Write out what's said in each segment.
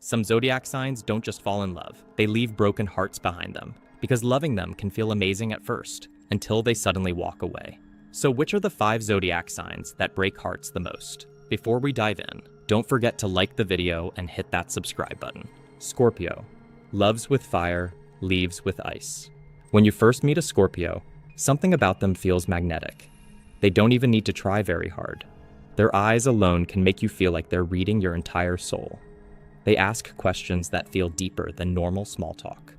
Some zodiac signs don't just fall in love, they leave broken hearts behind them, because loving them can feel amazing at first, until they suddenly walk away. So which are the 5 zodiac signs that break hearts the most? Before we dive in, don't forget to like the video and hit that subscribe button. Scorpio. Loves with fire, leaves with ice. When you first meet a Scorpio, something about them feels magnetic. They don't even need to try very hard. Their eyes alone can make you feel like they're reading your entire soul. They ask questions that feel deeper than normal small talk.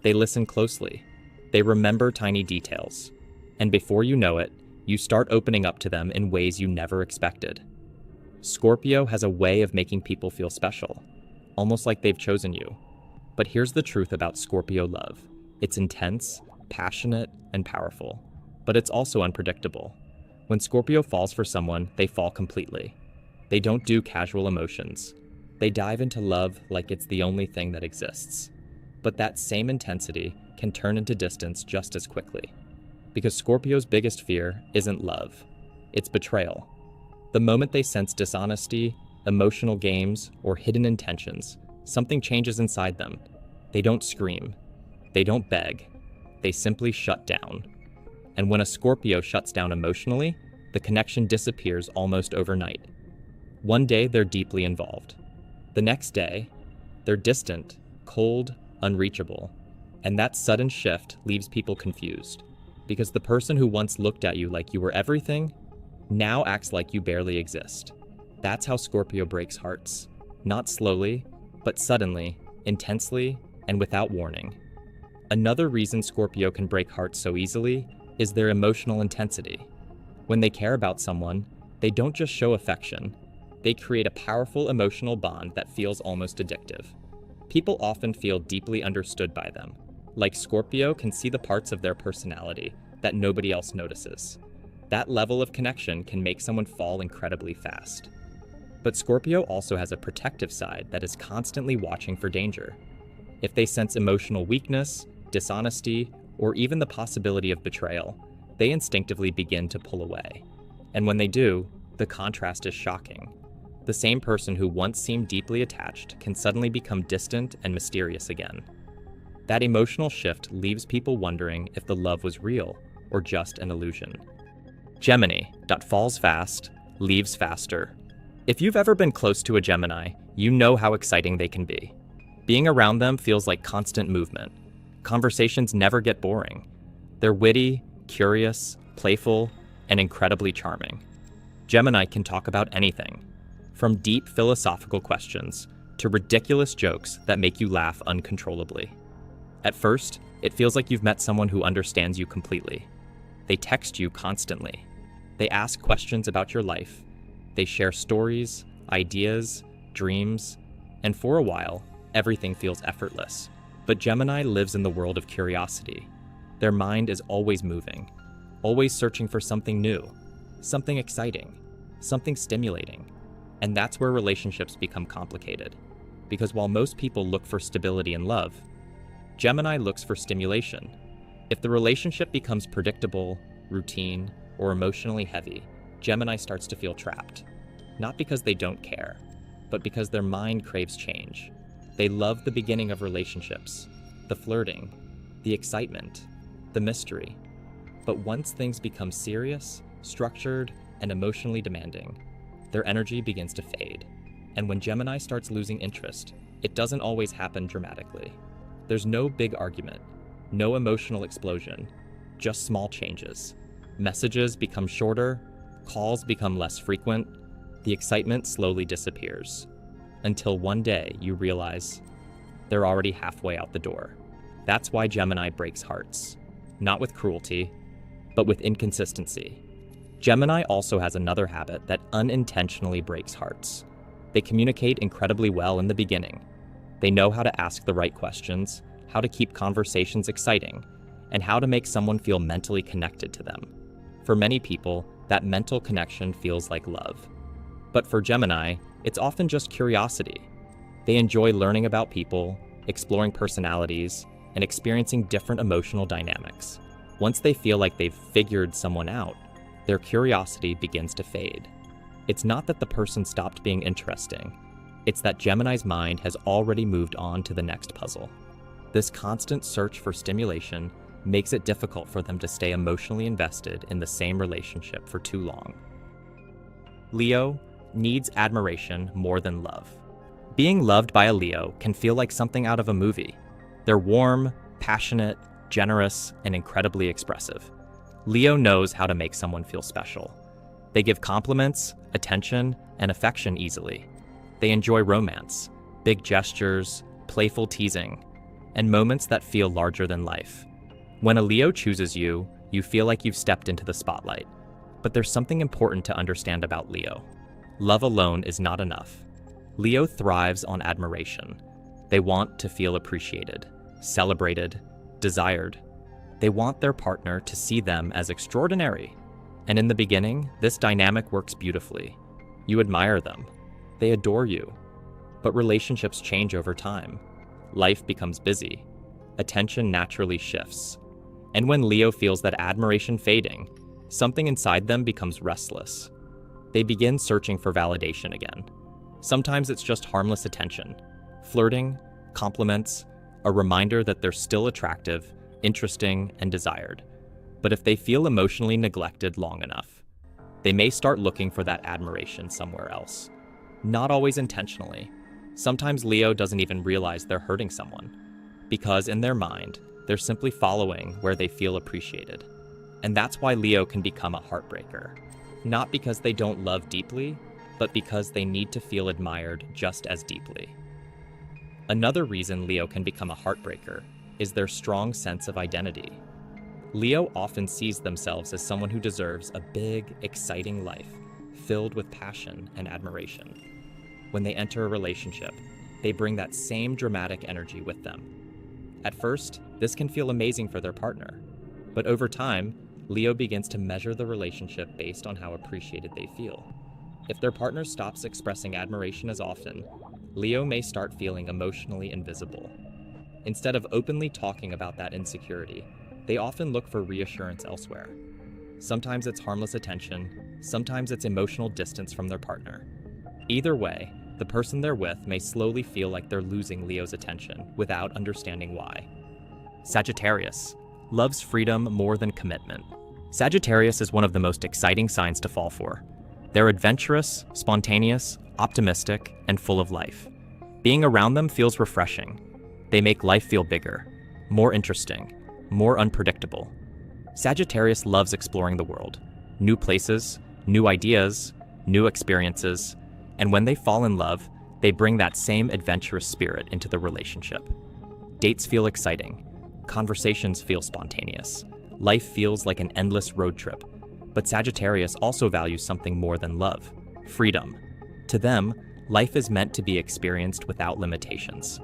They listen closely. They remember tiny details. And before you know it, you start opening up to them in ways you never expected. Scorpio has a way of making people feel special, almost like they've chosen you. But here's the truth about Scorpio love. It's intense, passionate, and powerful, but it's also unpredictable. When Scorpio falls for someone, they fall completely. They don't do casual emotions. They dive into love like it's the only thing that exists. But that same intensity can turn into distance just as quickly. Because Scorpio's biggest fear isn't love, it's betrayal. The moment they sense dishonesty, emotional games, or hidden intentions, something changes inside them. They don't scream. They don't beg. They simply shut down. And when a Scorpio shuts down emotionally, the connection disappears almost overnight. One day, they're deeply involved. The next day, they're distant, cold, unreachable. And that sudden shift leaves people confused. Because the person who once looked at you like you were everything, now acts like you barely exist. That's how Scorpio breaks hearts. Not slowly, but suddenly, intensely, and without warning. Another reason Scorpio can break hearts so easily is their emotional intensity. When they care about someone, they don't just show affection. They create a powerful emotional bond that feels almost addictive. People often feel deeply understood by them. Like Scorpio can see the parts of their personality that nobody else notices. That level of connection can make someone fall incredibly fast. But Scorpio also has a protective side that is constantly watching for danger. If they sense emotional weakness, dishonesty, or even the possibility of betrayal, they instinctively begin to pull away. And when they do, the contrast is shocking. The same person who once seemed deeply attached can suddenly become distant and mysterious again. That emotional shift leaves people wondering if the love was real or just an illusion. Gemini. Falls fast, leaves faster. If you've ever been close to a Gemini, you know how exciting they can be. Being around them feels like constant movement. Conversations never get boring. They're witty, curious, playful, and incredibly charming. Gemini can talk about anything, from deep philosophical questions to ridiculous jokes that make you laugh uncontrollably. At first, it feels like you've met someone who understands you completely. They text you constantly. They ask questions about your life. They share stories, ideas, dreams, and for a while, everything feels effortless. But Gemini lives in the world of curiosity. Their mind is always moving, always searching for something new, something exciting, something stimulating. And that's where relationships become complicated. Because while most people look for stability in love, Gemini looks for stimulation. If the relationship becomes predictable, routine, or emotionally heavy, Gemini starts to feel trapped. Not because they don't care, but because their mind craves change. They love the beginning of relationships, the flirting, the excitement, the mystery. But once things become serious, structured, and emotionally demanding, their energy begins to fade. And when Gemini starts losing interest, it doesn't always happen dramatically. There's no big argument, no emotional explosion, just small changes. Messages become shorter, calls become less frequent, the excitement slowly disappears. Until one day you realize they're already halfway out the door. That's why Gemini breaks hearts. Not with cruelty, but with inconsistency. Gemini also has another habit that unintentionally breaks hearts. They communicate incredibly well in the beginning. They know how to ask the right questions, how to keep conversations exciting, and how to make someone feel mentally connected to them. For many people, that mental connection feels like love. But for Gemini, it's often just curiosity. They enjoy learning about people, exploring personalities, and experiencing different emotional dynamics. Once they feel like they've figured someone out, their curiosity begins to fade. It's not that the person stopped being interesting. It's that Gemini's mind has already moved on to the next puzzle. This constant search for stimulation makes it difficult for them to stay emotionally invested in the same relationship for too long. Leo needs admiration more than love. Being loved by a Leo can feel like something out of a movie. They're warm, passionate, generous, and incredibly expressive. Leo knows how to make someone feel special. They give compliments, attention, and affection easily. They enjoy romance, big gestures, playful teasing, and moments that feel larger than life. When a Leo chooses you, you feel like you've stepped into the spotlight. But there's something important to understand about Leo. Love alone is not enough. Leo thrives on admiration. They want to feel appreciated, celebrated, desired. They want their partner to see them as extraordinary. And in the beginning, this dynamic works beautifully. You admire them. They adore you. But relationships change over time. Life becomes busy. Attention naturally shifts. And when Leo feels that admiration fading, something inside them becomes restless. They begin searching for validation again. Sometimes it's just harmless attention, flirting, compliments, a reminder that they're still attractive, interesting, and desired. But if they feel emotionally neglected long enough, they may start looking for that admiration somewhere else. Not always intentionally. Sometimes Leo doesn't even realize they're hurting someone, because in their mind, they're simply following where they feel appreciated. And that's why Leo can become a heartbreaker. Not because they don't love deeply, but because they need to feel admired just as deeply. Another reason Leo can become a heartbreaker is their strong sense of identity. Leo often sees themselves as someone who deserves a big, exciting life, filled with passion and admiration. When they enter a relationship, they bring that same dramatic energy with them. At first, this can feel amazing for their partner, but over time, Leo begins to measure the relationship based on how appreciated they feel. If their partner stops expressing admiration as often, Leo may start feeling emotionally invisible. Instead of openly talking about that insecurity, they often look for reassurance elsewhere. Sometimes it's harmless attention, sometimes it's emotional distance from their partner. Either way, the person they're with may slowly feel like they're losing Leo's attention without understanding why. Sagittarius loves freedom more than commitment. Sagittarius is one of the most exciting signs to fall for. They're adventurous, spontaneous, optimistic, and full of life. Being around them feels refreshing. They make life feel bigger, more interesting, more unpredictable. Sagittarius loves exploring the world, new places, new ideas, new experiences, and when they fall in love, they bring that same adventurous spirit into the relationship. Dates feel exciting. Conversations feel spontaneous. Life feels like an endless road trip. But Sagittarius also values something more than love: freedom. To them, life is meant to be experienced without limitations.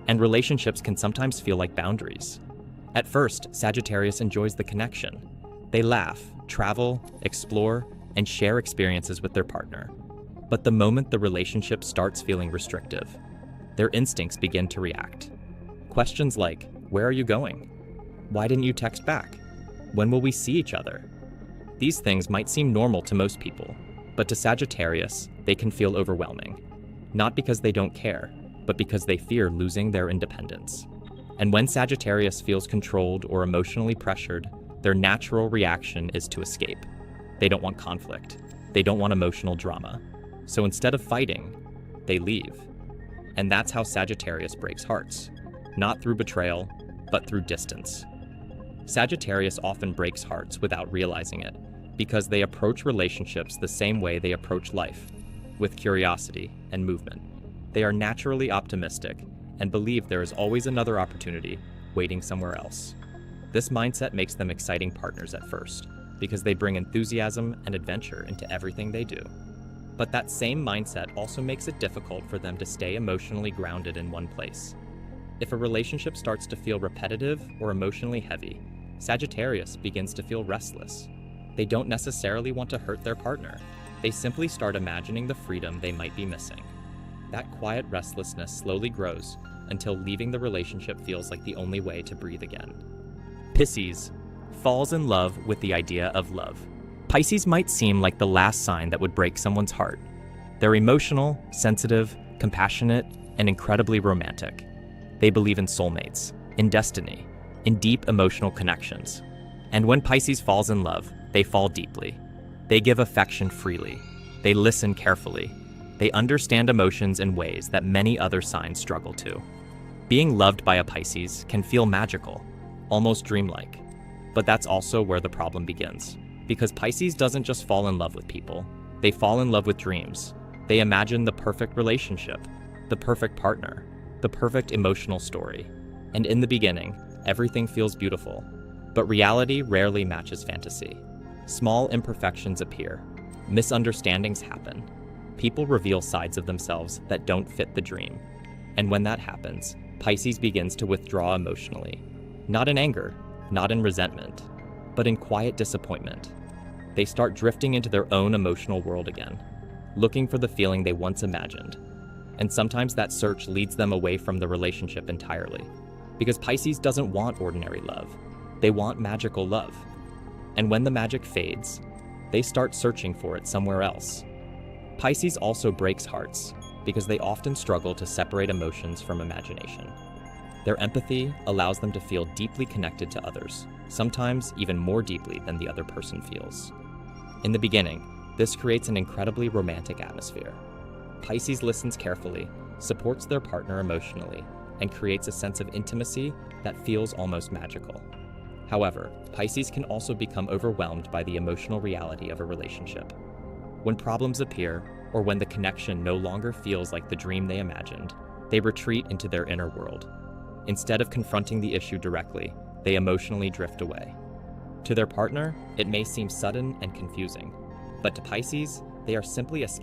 And relationships can sometimes feel like boundaries. At first, Sagittarius enjoys the connection. They laugh, travel, explore, and share experiences with their partner. But the moment the relationship starts feeling restrictive, their instincts begin to react. Questions like, "Where are you going? Why didn't you text back? When will we see each other?" These things might seem normal to most people, but to Sagittarius, they can feel overwhelming. Not because they don't care, but because they fear losing their independence. And when Sagittarius feels controlled or emotionally pressured, their natural reaction is to escape. They don't want conflict. They don't want emotional drama. So instead of fighting, they leave. And that's how Sagittarius breaks hearts. Not through betrayal, but through distance. Sagittarius often breaks hearts without realizing it, because they approach relationships the same way they approach life, with curiosity and movement. They are naturally optimistic and believe there is always another opportunity waiting somewhere else. This mindset makes them exciting partners at first, because they bring enthusiasm and adventure into everything they do. But that same mindset also makes it difficult for them to stay emotionally grounded in one place. If a relationship starts to feel repetitive or emotionally heavy, Sagittarius begins to feel restless. They don't necessarily want to hurt their partner. They simply start imagining the freedom they might be missing. That quiet restlessness slowly grows until leaving the relationship feels like the only way to breathe again. Pisces falls in love with the idea of love. Pisces might seem like the last sign that would break someone's heart. They're emotional, sensitive, compassionate, and incredibly romantic. They believe in soulmates, in destiny, in deep emotional connections. And when Pisces falls in love, they fall deeply. They give affection freely. They listen carefully. They understand emotions in ways that many other signs struggle to. Being loved by a Pisces can feel magical, almost dreamlike. But that's also where the problem begins. Because Pisces doesn't just fall in love with people, they fall in love with dreams. They imagine the perfect relationship, the perfect partner, the perfect emotional story. And in the beginning, everything feels beautiful. But reality rarely matches fantasy. Small imperfections appear. Misunderstandings happen. People reveal sides of themselves that don't fit the dream. And when that happens, Pisces begins to withdraw emotionally. Not in anger, not in resentment, but in quiet disappointment. They start drifting into their own emotional world again, looking for the feeling they once imagined. And sometimes that search leads them away from the relationship entirely. Because Pisces doesn't want ordinary love. They want magical love. And when the magic fades, they start searching for it somewhere else. Pisces also breaks hearts because they often struggle to separate emotions from imagination. Their empathy allows them to feel deeply connected to others, sometimes even more deeply than the other person feels. In the beginning, this creates an incredibly romantic atmosphere. Pisces listens carefully, supports their partner emotionally, and creates a sense of intimacy that feels almost magical. However, Pisces can also become overwhelmed by the emotional reality of a relationship. When problems appear, or when the connection no longer feels like the dream they imagined, they retreat into their inner world. Instead of confronting the issue directly, they emotionally drift away. To their partner, it may seem sudden and confusing, but to Pisces, they are simply escaping